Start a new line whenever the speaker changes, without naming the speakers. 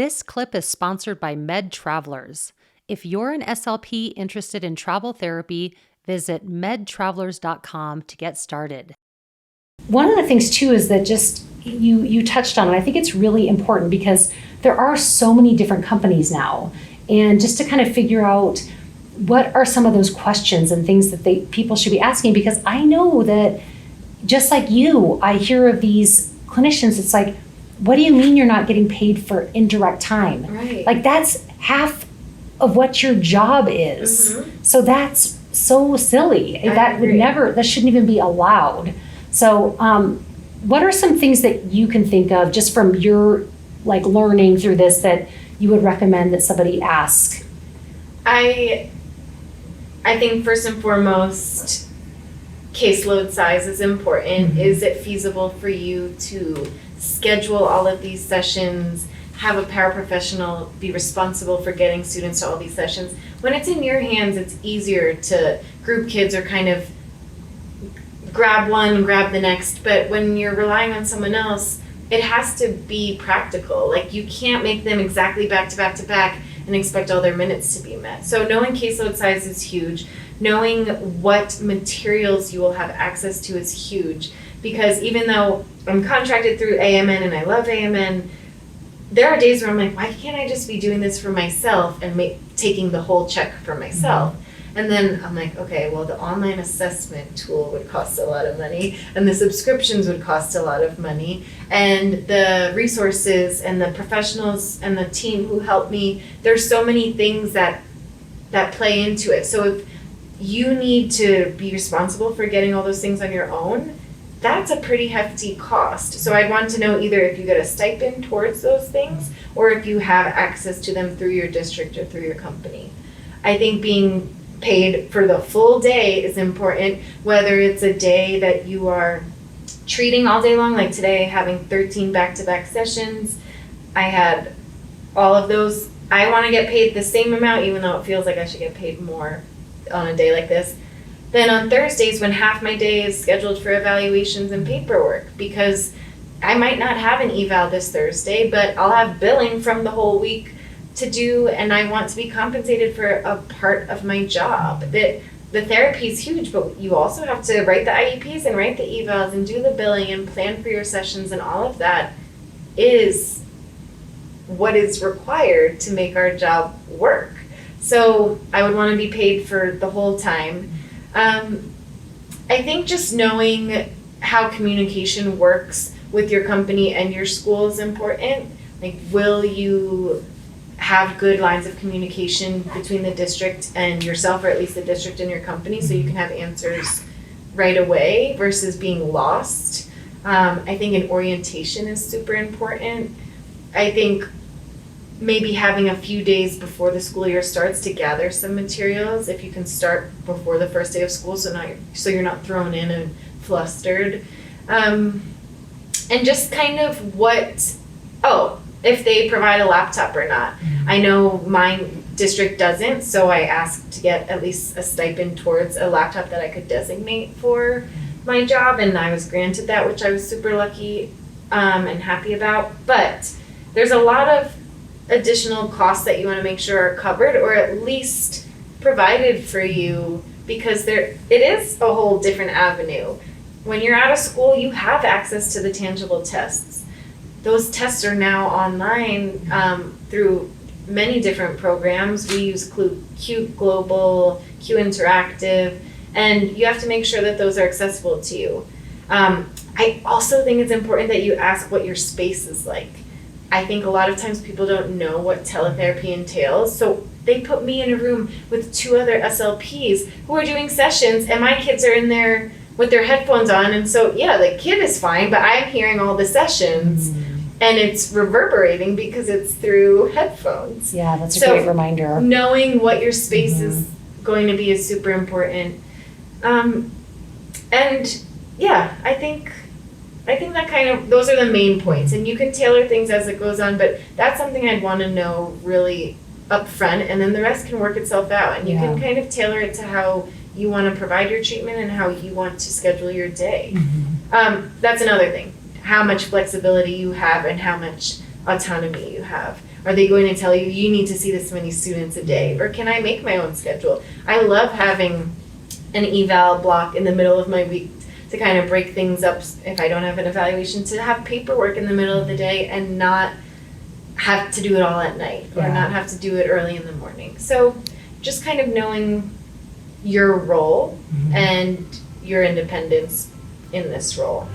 This clip is sponsored by Med Travelers. If you're an SLP interested in travel therapy, visit medtravelers.com to get started.
One of the things too is that just you touched on, and I think it's really important because there are so many different companies now, and just to kind of figure out what are some of those questions and things that people should be asking, because I know that just like you, I hear of these clinicians, it's like, what do you mean you're not getting paid for indirect time?
Right.
Like that's half of what your job is.
Mm-hmm.
So that's so silly. That shouldn't even be allowed. So what are some things that you can think of just from your learning through this that you would recommend that somebody ask?
I think first and foremost, caseload size is important. Mm-hmm. Is it feasible for you to schedule all of these sessions, have a paraprofessional be responsible for getting students to all these sessions? When it's in your hands, it's easier to group kids or kind of grab one, grab the next. But when you're relying on someone else, it has to be practical. You can't make them exactly back to back to back and expect all their minutes to be met. So knowing caseload size is huge. Knowing what materials you will have access to is huge. Because even though I'm contracted through AMN and I love AMN, there are days where I'm like, why can't I just be doing this for myself and taking the whole check for myself? Mm-hmm. And then I'm like, okay, well, the online assessment tool would cost a lot of money, and the subscriptions would cost a lot of money, and the resources and the professionals and the team who help me, there's so many things that play into it. So if you need to be responsible for getting all those things on your own, that's a pretty hefty cost. So I'd want to know either if you get a stipend towards those things or if you have access to them through your district or through your company. I think being paid for the full day is important, whether it's a day that you are treating all day long, like today having 13 back-to-back sessions. I had all of those. I want to get paid the same amount, even though it feels like I should get paid more on a day like this. Then on Thursdays, when half my day is scheduled for evaluations and paperwork, because I might not have an eval this Thursday, but I'll have billing from the whole week to do, and I want to be compensated for a part of my job. The therapy is huge, but you also have to write the IEPs and write the evals and do the billing and plan for your sessions, and all of that is what is required to make our job work. So I would want to be paid for the whole time. I think just knowing how communication works with your company and your school is important. Will you have good lines of communication between the district and yourself, or at least the district and your company, so you can have answers right away versus being lost? I think an orientation is super important. I think maybe having a few days before the school year starts to gather some materials, if you can start before the first day of school, so you're not thrown in and flustered. And just kind of if they provide a laptop or not. I know my district doesn't, so I asked to get at least a stipend towards a laptop that I could designate for my job, and I was granted that, which I was super lucky and happy about. But there's a lot of additional costs that you want to make sure are covered, or at least provided for you, because it is a whole different avenue. When you're out of school, you have access to the tangible tests. Those tests are now online through many different programs. We use Q Global, Q Interactive, and you have to make sure that those are accessible to you. I also think it's important that you ask what your space is like. I think a lot of times people don't know what teletherapy entails, so they put me in a room with 2 other SLPs who are doing sessions, and my kids are in there with their headphones on, and so yeah, the kid is fine, but I'm hearing all the sessions, and it's reverberating because it's through headphones.
Yeah, that's a great reminder.
Knowing what your space is going to be is super important. And yeah, I think that those are the main points, and you can tailor things as it goes on, but that's something I'd want to know really up front, and then the rest can work itself out, and you can kind of tailor it to how you want to provide your treatment and how you want to schedule your day. That's another thing, how much flexibility you have and how much autonomy you have. Are they going to tell you, you need to see this many students a day? Or can I make my own schedule? I love having an eval block in the middle of my week to kind of break things up if I don't have an evaluation, to have paperwork in the middle of the day and not have to do it all at night or not have to do it early in the morning. So just kind of knowing your role and your independence in this role.